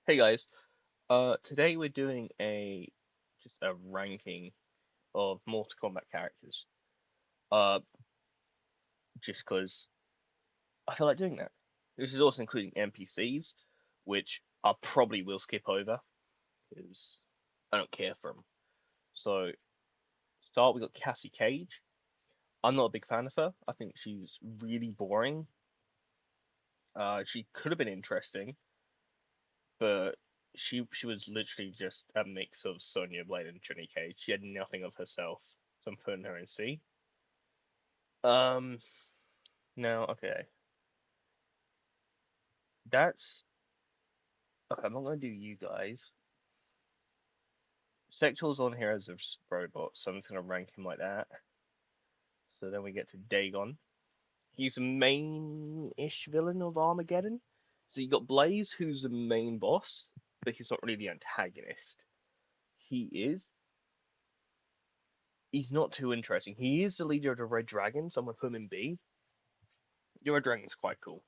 Hey guys, today we're doing a ranking of Mortal Kombat characters. Uh, just because I feel like doing that. This is also including NPCs, which I probably will skip over because I don't care for them. So, start we got Cassie Cage. I'm not a big fan of her. I think she's really boring. She could have been interesting, but she was literally just a mix of Sonya Blade and Johnny Cage. She had nothing of herself, so I'm putting her in C. Um, Now, okay, that's okay. I'm not gonna do you guys. Sector's on here as a robot, so I'm just gonna rank him like that. So then we get to Dagon. He's the main-ish villain of Armageddon. So you got Blaze, who's the main boss, but he's not really the antagonist. He is. He's not too interesting. He is the leader of the Red Dragon, so I'm gonna put him in B. The Red Dragon's quite cool.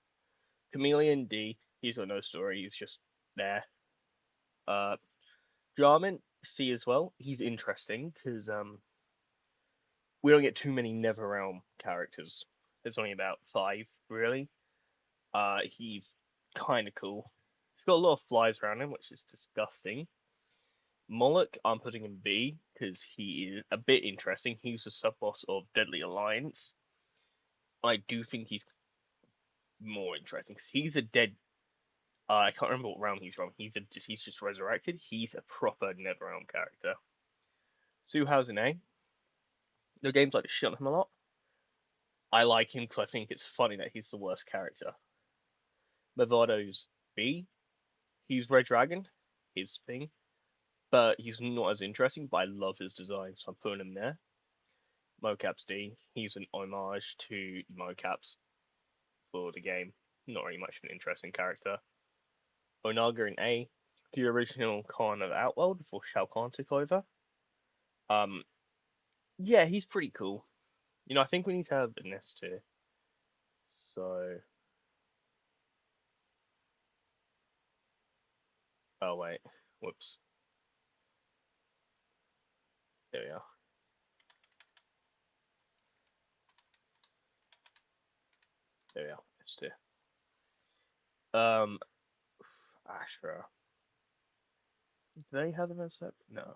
Chameleon D. He's got no story. He's just there. Uh, Jarman C as well. He's interesting because we don't get too many NetherRealm characters. There's only about five really. He's kind of cool. He's got a lot of flies around him, which is disgusting. Moloch, I'm putting in B because he is a bit interesting. He's the sub boss of Deadly Alliance. I do think he's more interesting because he's a dead. I can't remember what realm he's from. He's just resurrected. He's a proper NetherRealm character. Suhausen A. The game's like to shit on him a lot. I like him because I think it's funny that he's the worst character. Mavado's B. He's Red Dragon, his thing, but he's not as interesting. But I love his design, so I'm putting him there. Mocap's D. He's an homage to Mocaps for the game. Not really much of an interesting character. Onaga in A. The original Khan of Outworld before Shao Kahn took over. Um, yeah, he's pretty cool. I think we need to have an S tier. So, oh wait, whoops. There we are. There we are. S tier. Um, Astra. Do they have them as separate? No.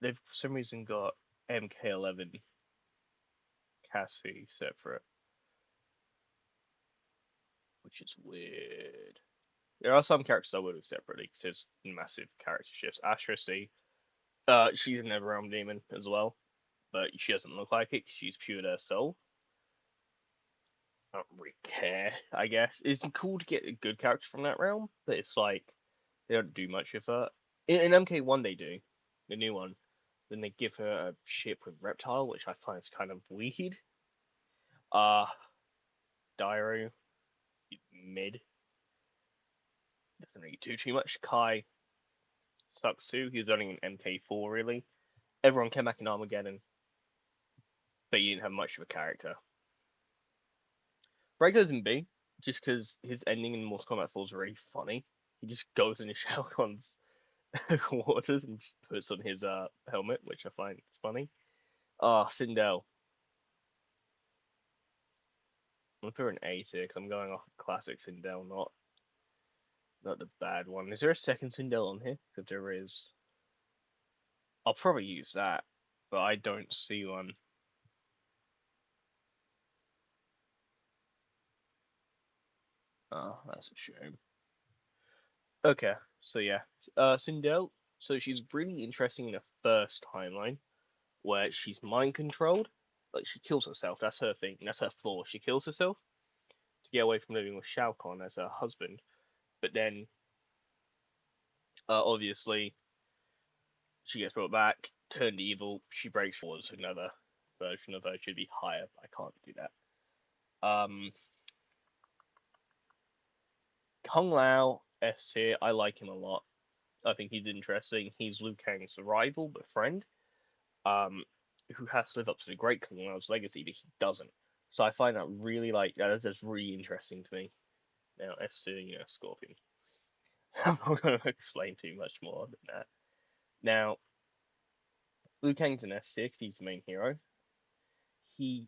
They've for some reason got MK11 Cassie separate, which is weird. There are some characters I would have separately because there's massive character shifts. Astra C, she's a NetherRealm demon as well, but she doesn't look like it 'cause she's pure their soul. I don't really care, I guess. It's cool to get a good character from that realm, but it's like they don't do much with her. In MK1 they do, the new one. Then they give her a ship with reptile, which I find is kind of weird. Uh Dairo, mid. Doesn't really do too much. Kai sucks too. He was only in MK4 really. Everyone came back in Armageddon, but he didn't have much of a character. Breako's in B, just because his ending in Mortal Kombat 4 is really funny. He just goes into Shao Kahn's quarters and just puts on his helmet, which I find is funny. Sindel. I'm gonna put her in A tier because I'm going off classic Sindel, not the bad one. Is there a second Sindel on here? If there is, I'll probably use that, but I don't see one. Oh, that's a shame. Okay, so yeah, Sindel. So she's really interesting in the first timeline where she's mind controlled. Like she kills herself. That's her thing. That's her flaw. She kills herself to get away from living with Shao Kahn as her husband. But then, obviously, she gets brought back, turned evil. She breaks was another version of her. Should be higher, but I can't do that. Kung Lao S tier. I like him a lot. I think he's interesting. He's Liu Kang's rival but friend, um, who has to live up to the great Kung Lao's legacy, but he doesn't. So I find that really that's really interesting to me. Now S tier, Scorpion. I'm not going to explain too much more than that. Now, Liu Kang's an S6. He's the main hero. He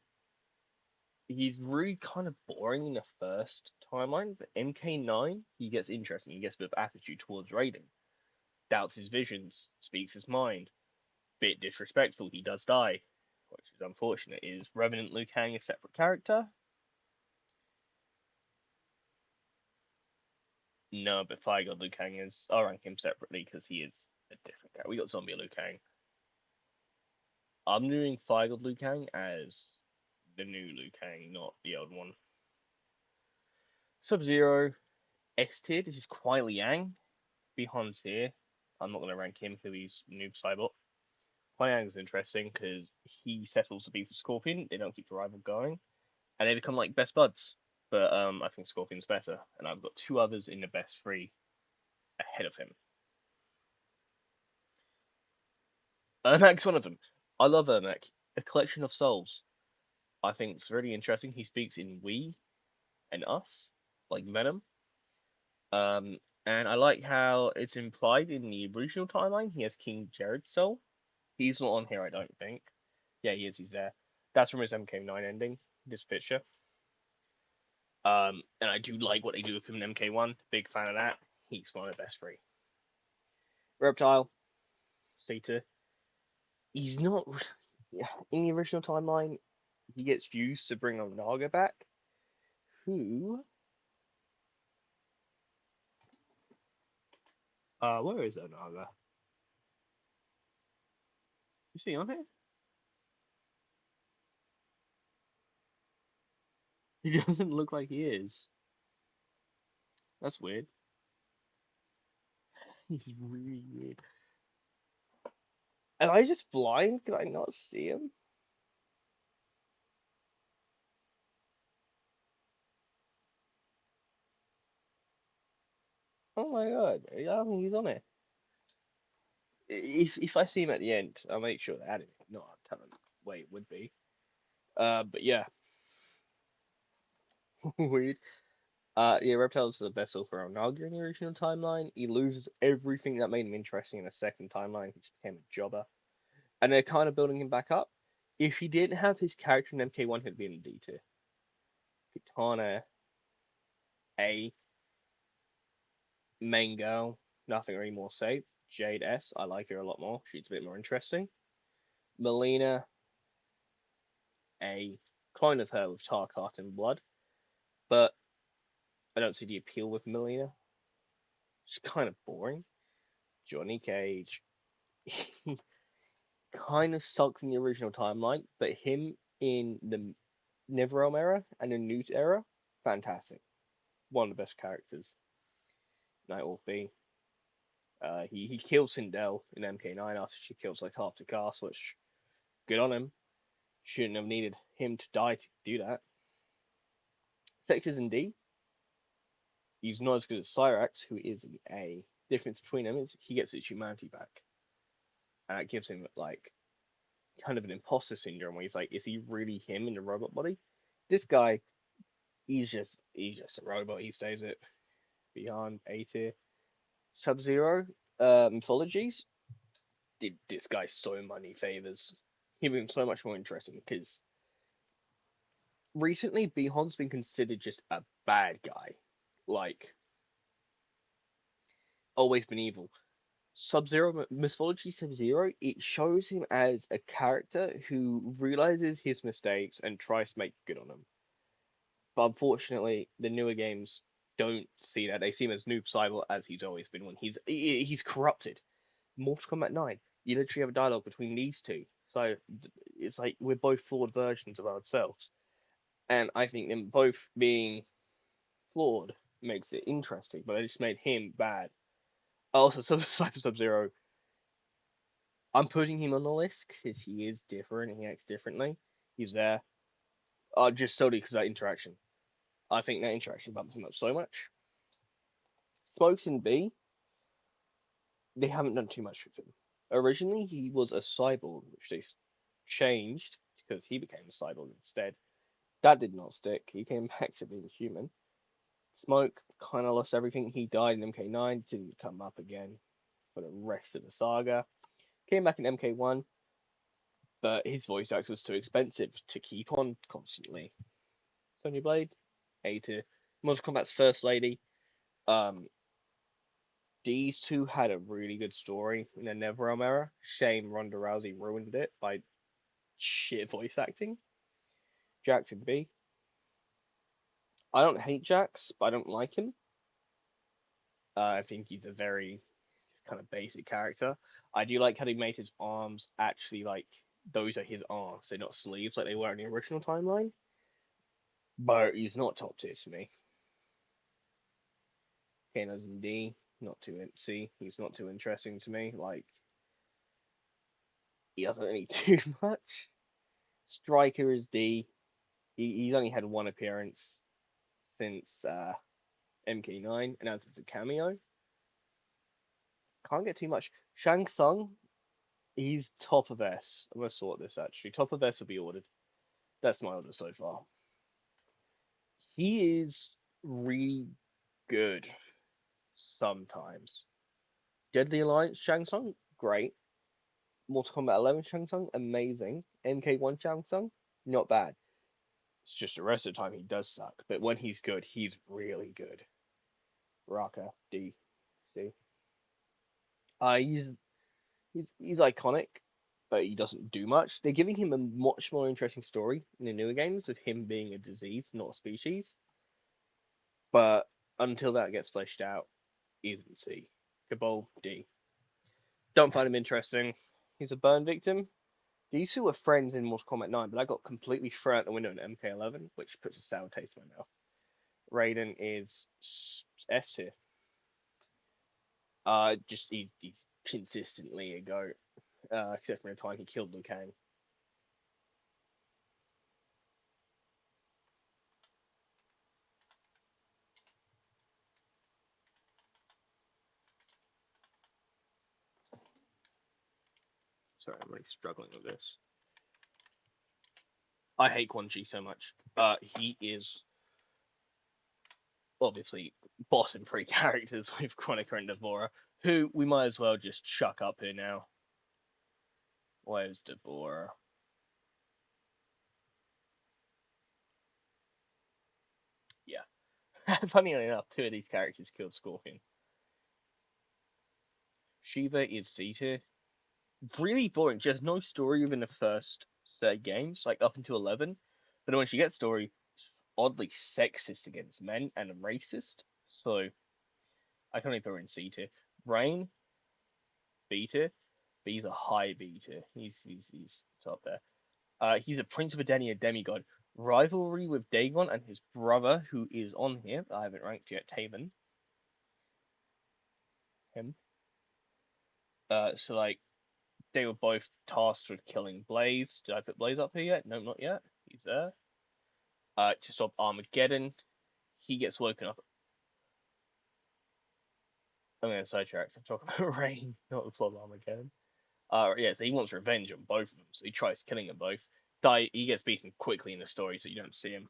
he's really kind of boring in the first timeline, but MK9 he gets interesting. He gets a bit of attitude towards Raiden. Doubts his visions, speaks his mind. Bit disrespectful. He does die, which is unfortunate. Is Revenant Liu Kang a separate character? No, but Fire God Liu Kang is. I'll rank him separately because he is a different character. We got Zombie Liu Kang. I'm doing Fire God Liu Kang as the new Liu Kang, not the old one. Sub Zero S tier. This is Kuai Liang. Bihan's here. I'm not going to rank him because he's Noob Saibot. Kuai Liang's interesting because he settles the beef with Scorpion. They don't keep the rival going, and they become like best buds. But I think Scorpion's better, and I've got two others in the best three ahead of him. Ermac's one of them. I love Ermac. A collection of souls. I think it's really interesting. He speaks in we and us, like Venom. Um, and I like how it's implied in the original timeline he has King Jared's soul. He's not on here, I don't think. Yeah, he is. He's there. That's from his MK9 ending. This picture. And I do like what they do with him in MK1. Big fan of that. He's one of the best three. Reptile, Seta. He's not in the original timeline. He gets used to bring Naga back. Who? Where is Onaga? Is he on here? He doesn't look like he is. That's weird. He's really weird. Am I just blind? Can I not see him? Oh my god. Yeah, I think he's on it. If I see him at the end, I'll make sure to add him. No, I'll tell him the way it would be. But yeah, weird. Yeah, Reptile's the vessel for Onaga in the original timeline. He loses everything that made him interesting in the second timeline. He just became a jobber. And they're kind of building him back up. If he didn't have his character in MK1, he'd be in D tier. Kitana, A, main girl, nothing really more to say. Jade S, I like her a lot more. She's a bit more interesting. Melina, A, clone of her with Tarkat and blood, but I don't see the appeal with Melina. She's kind of boring. Johnny Cage, he kind of sucks in the original timeline, but him in the Neverrealm era and the Newt era, fantastic. One of the best characters. Night Wolf B. He kills Sindel in MK9 after she kills like half the cast, which good on him. Shouldn't have needed him to die to do that. Sex is in D. He's not as good as Cyrax, who is an A. Difference between them is he gets his humanity back, and that gives him like kind of an imposter syndrome where he's like, is he really him in the robot body? This guy, he's just a robot. He stays it beyond A tier. Sub Zero mythologies did this guy so many favors. He became so much more interesting because recently Bihon's been considered just a bad guy, like always been evil. Sub Zero mythology Sub Zero, it shows him as a character who realizes his mistakes and tries to make good on them. But unfortunately, the newer games don't see that. They see him as Noob Saibot as he's always been when he's corrupted. Mortal Kombat 9, you literally have a dialogue between these two. So it's like we're both flawed versions of ourselves. And I think them both being flawed makes it interesting, but I just made him bad. Also, Cyber Sub Zero, I'm putting him on the list because he is different. He acts differently. He's there. Just solely because of that interaction. I think that interaction bumps him up so much. Smokes in B, they haven't done too much with him. Originally, he was a cyborg, which they changed because he became a cyborg instead. That did not stick. He came back to being human. Smoke kind of lost everything. He died in MK9, didn't come up again for the rest of the saga. Came back in MK1, but his voice actor was too expensive to keep on constantly. Sonya Blade, A tier. Mortal Kombat's first lady. Um, these two had a really good story in the NetherRealm era. Shame Ronda Rousey ruined it by shit voice acting. Jackson B. I don't hate Jax, but I don't like him. I think he's a very kind of basic character. I do like how he made his arms actually like those are his arms, they're not sleeves like they were in the original timeline. But he's not top tier to me. Kano's in D, not too C. He's not too interesting to me. Like he doesn't really do much. Striker is D. He's only had one appearance since MK9, and as it's a cameo, can't get too much. Shang Tsung, he's top of S. I'm gonna sort this actually. Top of S will be ordered. That's my order so far. He is really good sometimes. Deadly Alliance Shang Tsung, great. Mortal Kombat 11 Shang Tsung, amazing. MK1 Shang Tsung, not bad. It's just the rest of the time he does suck. But when he's good, he's really good. Raka D C. He's iconic, but he doesn't do much. They're giving him a much more interesting story in the newer games with him being a disease, not a species. But until that gets fleshed out, he's in C. Cabal D. Don't find him interesting. He's a burn victim. These two were friends in Mortal Kombat 9, but that got completely thrown out the window in MK11, which puts a sour taste in my mouth. Raiden is S tier. Just he's consistently a goat, except for the time he killed Liu Kang. Sorry, I'm really struggling with this. I hate Quan Chi so much. He is obviously bottom three characters with Chronica and Devora, who we might as well just chuck up here now. Where's Devora? Yeah. Funny enough, two of these characters killed Scorpion. Shiva is C tier. Really boring. She has no story within the first set games, like up until 11. But when she gets story, it's oddly sexist against men and racist. So I can't even put her in C tier. Rain, B tier. But he's a high B tier. He's top there. He's a Prince of Edenia demigod. Rivalry with Dagon and his brother, who is on here. I haven't ranked yet. Taven. Him. So like they were both tasked with killing Blaze. Did I put Blaze up here yet? No, not yet. He's there. To stop Armageddon. He gets woken up. I'm going to sidetrack. I'm talking about Rain, not the plot of Armageddon. Yeah, so he wants revenge on both of them. So he tries killing them both. He gets beaten quickly in the story, so you don't see him.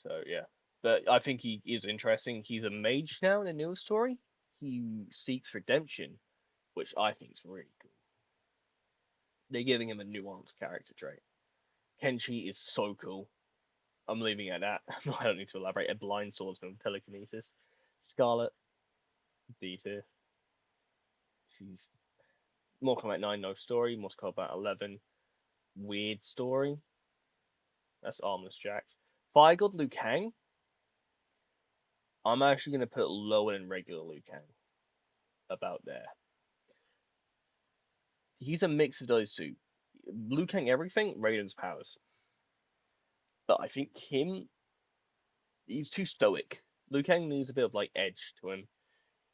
So yeah, but I think he is interesting. He's a mage now in the newer story. He seeks redemption, which I think is really cool. They're giving him a nuanced character trait. Kenshi is so cool. I'm leaving it at that. I don't need to elaborate. A blind swordsman with telekinesis. Scarlet, D tier. She's Mortal Kombat 9, no story. Mortal Kombat 11, weird story. That's Armless Jax. Fire God Liu Kang, I'm actually going to put lower than regular Liu Kang. About there. He's a mix of those two. Liu Kang everything, Raiden's powers. But I think he's too stoic. Liu Kang needs a bit of like edge to him.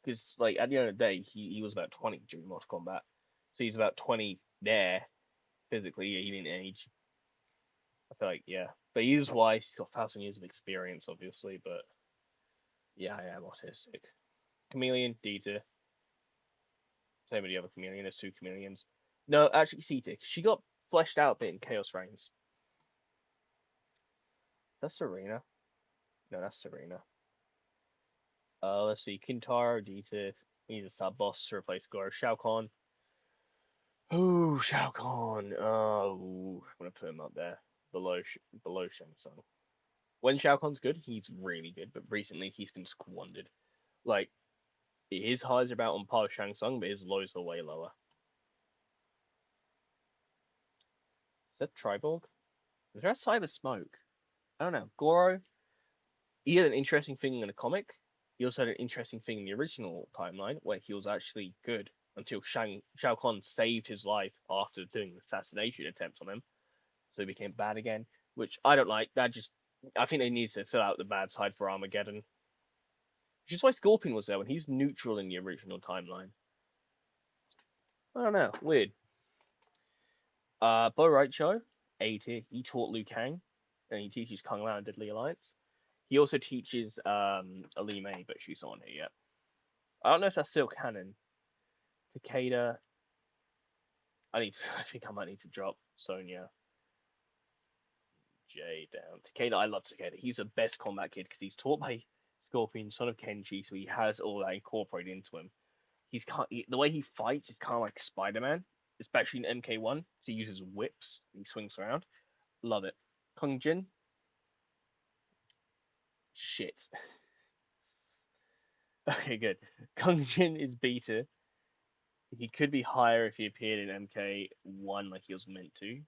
Because like at the end of the day, he was about 20 during Mortal Kombat. So he's about 20 there physically. Yeah, he didn't age. I feel like yeah, but he's wise. He's got 1,000 years of experience, obviously. But yeah, I am autistic. Chameleon, D tier. Same with the other chameleon. There's two chameleons. No, actually, C tier. She got fleshed out a bit in Chaos Reigns. That's Serena. No, that's Serena. Let's see. Kintaro D tier. He's a sub boss to replace Goro. Shao Kahn. Oh, Shao Kahn. Oh, I'm gonna put him up there below Shang Tsung. When Shao Kahn's good, he's really good, but recently he's been squandered. Like his highs are about on par with Shang Tsung, but his lows are way lower. Is that Triborg? Is there a Cyber Smoke? I don't know. Goro, he had an interesting thing in the comic. He also had an interesting thing in the original timeline where he was actually good until Shao Kahn saved his life after doing an assassination attempt on him. So he became bad again, which I don't like. That just I think they need to fill out the bad side for Armageddon. Which is why Scorpion was there when he's neutral in the original timeline. I don't know, weird. Bo Raicho, A tier. He taught Liu Kang, and he teaches Kung Lao and Deadly Alliance. He also teaches Ali May, but she's not on here yet. I don't know if that's still canon. Takeda, I think I might need to drop Sonya J down. Takeda, I love Takeda. He's the best combat kid because he's taught by Scorpion, son of Kenji, so he has all that incorporated into him. The way he fights is kind of like Spider-Man, especially in MK1. He uses whips. He swings around. Love it. Kung Jin, shit. Okay, good. Kung Jin is beta. He could be higher if he appeared in MK1 like he was meant to.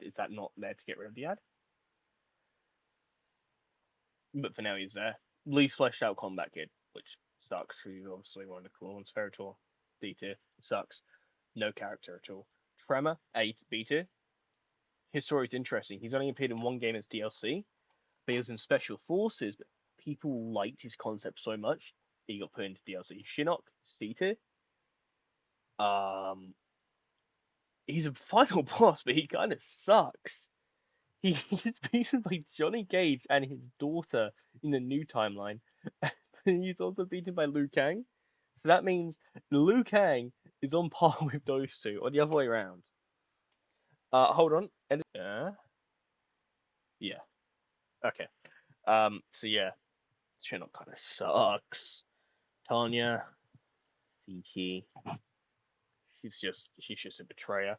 Is that not there to get rid of the ad? But for now, he's there. Least fleshed out combat kid, which sucks because he's obviously one of the cool ones. Spiritor, D tier, sucks. No character at all. Tremor, 8, B tier. His story is interesting. He's only appeared in one game as DLC, but he was in Special Forces. But people liked his concept so much, he got put into DLC. Shinnok, C tier. Um, he's a final boss, but he kind of sucks. He's beaten by Johnny Cage and his daughter in the new timeline. He's also beaten by Liu Kang. So that means Liu Kang is on par with those two, or the other way around. Hold on. Yeah. Okay. So yeah, Shinnok kind of sucks. Tanya, CT, she's just a betrayer,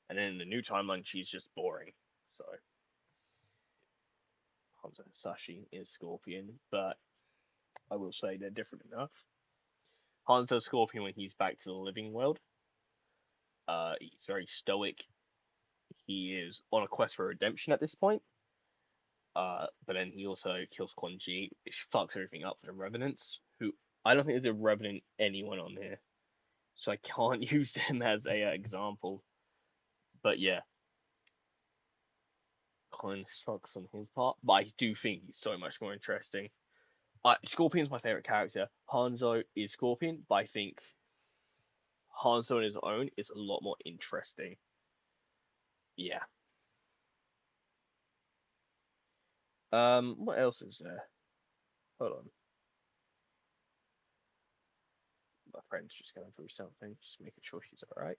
and then in the new timeline, she's just boring. So Hanzo Sashi is Scorpion, but I will say they're different enough. Hanzo Scorpion when he's back to the living world. He's very stoic. He is on a quest for redemption at this point. But then he also kills Quan Chi, which fucks everything up for the Revenants, who I don't think there's a Revenant anyone on here, so I can't use him as a example. But yeah, kind of sucks on his part. But I do think he's so much more interesting. Scorpion's my favorite character. Hanzo is Scorpion, but I think Hanzo on his own is a lot more interesting. Yeah. What else is there? Hold on. My friend's just going through something, just making sure she's alright.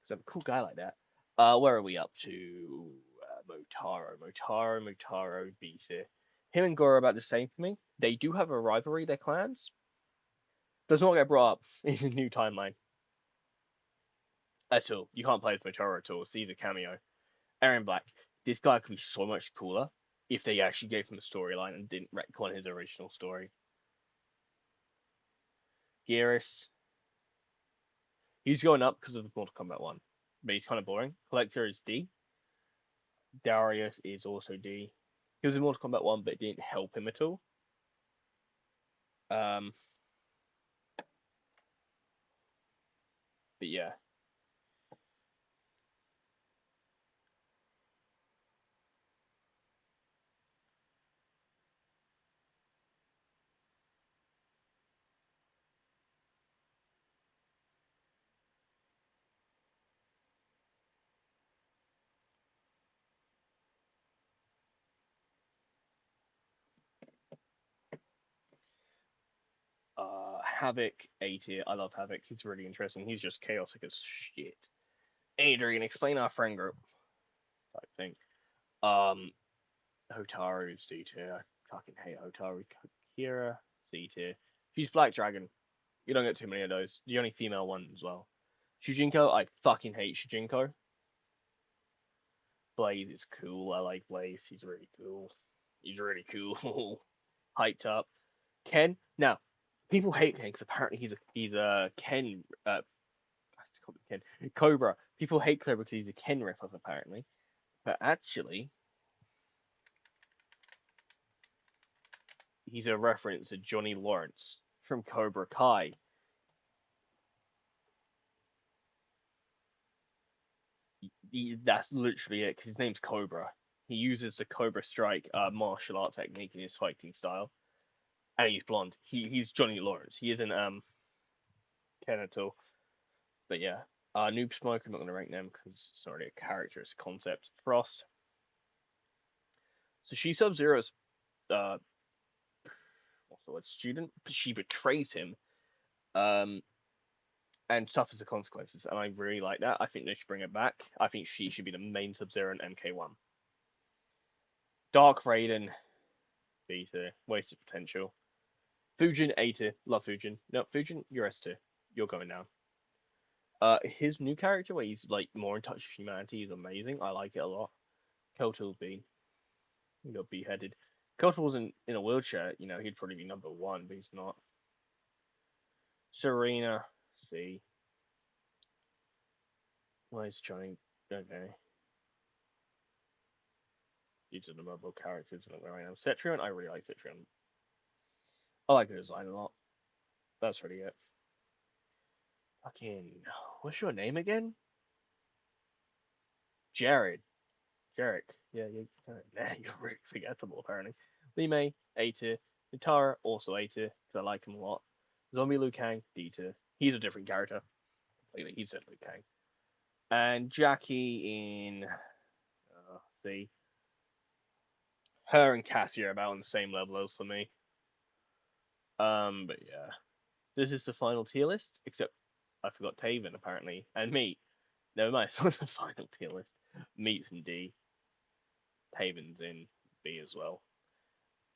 Because I'm a cool guy like that. Where are we up to? Motaro beat it. Him and Goro are about the same for me. They do have a rivalry, their clans. Does not get brought up in the new timeline at all. You can't play as Motaro at all. So he's a cameo. Aaron Black. This guy could be so much cooler if they actually gave him a storyline and didn't retcon his original story. Geras. He's going up because of the Mortal Kombat 1. But he's kind of boring. Collector is D. Darius is also D. He was in Mortal Kombat 1, but it didn't help him at all. Um, but yeah. Havoc A tier. I love Havoc. He's really interesting. He's just chaotic as shit. Adrian, explain our friend group type thing. Um, Hotaru's D tier. I fucking hate Hotaru. Kira, C tier. She's Black Dragon. You don't get too many of those. The only female one as well. Shujinko, I fucking hate Shujinko. Blaze is cool. I like Blaze. He's really cool. He's really cool. Hyped up. Ken. Now, people hate Ken because apparently he's a Ken. I call him Ken. Cobra. People hate Cobra because he's a Ken ripoff apparently, but actually he's a reference to Johnny Lawrence from Cobra Kai. That's literally it. Cause his name's Cobra. He uses the Cobra Strike martial art technique in his fighting style, and he's blonde. He's Johnny Lawrence. He isn't Ken at all. But yeah, Noob Smoke. I'm not gonna rank them because it's not really a character. It's a concept. Frost. So she Sub Zero's uh what's the word, student. She betrays him um and suffers the consequences, and I really like that. I think they should bring it back. I think she should be the main Sub Zero in MK1. Dark Raiden. B tier. Wasted potential. Fujin A tier. Love Fujin. No, Fujin, you're S tier. You're going down. His new character where he's like more in touch with humanity is amazing. I like it a lot. Kotal B. He got beheaded. Kotal wasn't in a wheelchair, he'd probably be number one, but he's not. Serena C. Where's Johnny? Okay. These are the mobile characters and where I am. Cetrion, I really like Cetrion. I like the design a lot. That's really it. Fucking, what's your name again? Jared. Jarek. Yeah, you're really forgettable apparently. Lee May, A tier. Nitara, also A tier, because I like him a lot. Zombie Liu Kang, D tier. He's a different character. Completely. He's Liu Kang. And Jackie in C. Her and Cassie are about on the same level as for me. But yeah. This is the final tier list, except I forgot Taven apparently. And Meat. Never mind, it's not the final tier list. Meat's in D. Taven's in B as well.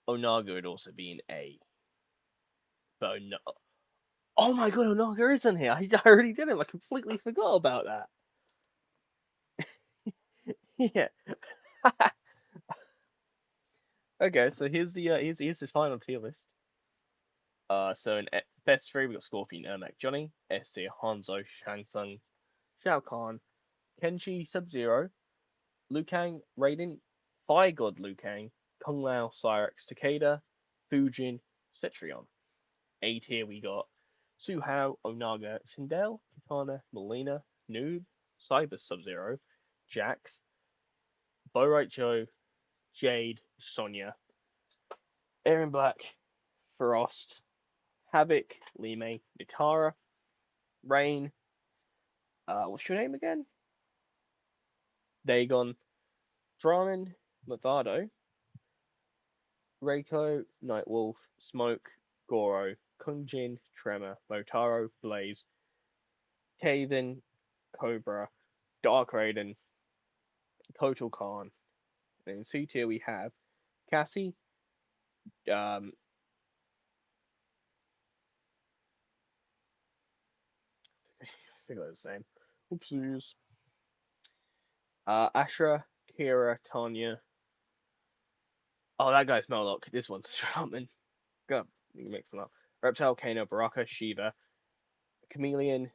Onaga would also be in A. But no. Oh my god, Onaga is in here. I already did it. I completely forgot about that. Yeah. Okay, so here's this final tier list. So in best three we got Scorpion, Ermac, Johnny, S tier Hanzo, Shang Tsung, Shao Kahn, Kenshi, Sub Zero, Liu Kang, Raiden, Fire God Liu Kang, Kung Lao, Cyrex, Takeda, Fujin, Cetrion. A tier we got Suhao, Onaga, Sindel, Kitana, Melina, Noob, Cyber Sub Zero, Jax, Bo Joe, Jade, Sonya, Aaron Black, Frost, Havoc, Lime, Nitara, Rain, what's your name again? Dagon, Draman, Mavado, Reiko, Nightwolf, Smoke, Goro, Kungjin, Tremor, Motaro, Blaze, Taven, Cobra, Dark Raiden, Total Khan. And in C tier we have Cassie, um, I think they're the same. Oopsies. Ashra, Kira, Tanya. Oh, that guy's Melloc. This one's Strutman. Go, you can mix them up. Reptile, Kano, Baraka, Shiva, Chameleon,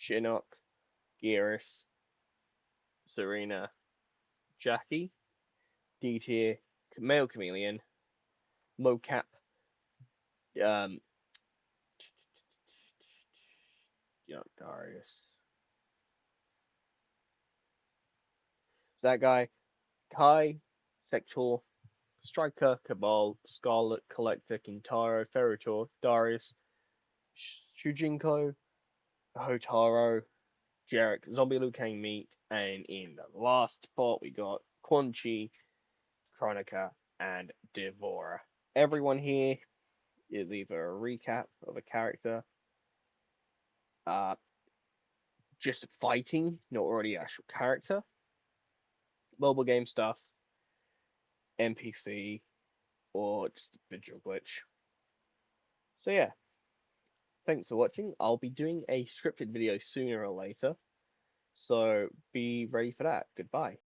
Shinnok, Geras, Serena, Jackie, D tier, Male Chameleon, Mocap, um, Darius. That guy, Kai, Sector, Striker, Cabal, Scarlet, Collector, Kintaro, Ferritor, Darius, Shujinko, Hotaro, Jarek, Zombie Liu Kang Meat, and in the last spot we got Quan Chi, Chronica, and Devora. Everyone here is either a recap of a character, uh, just fighting, not already actual character, mobile game stuff, NPC, or just a visual glitch. So yeah, thanks for watching. I'll be doing a scripted video sooner or later, so be ready for that. Goodbye.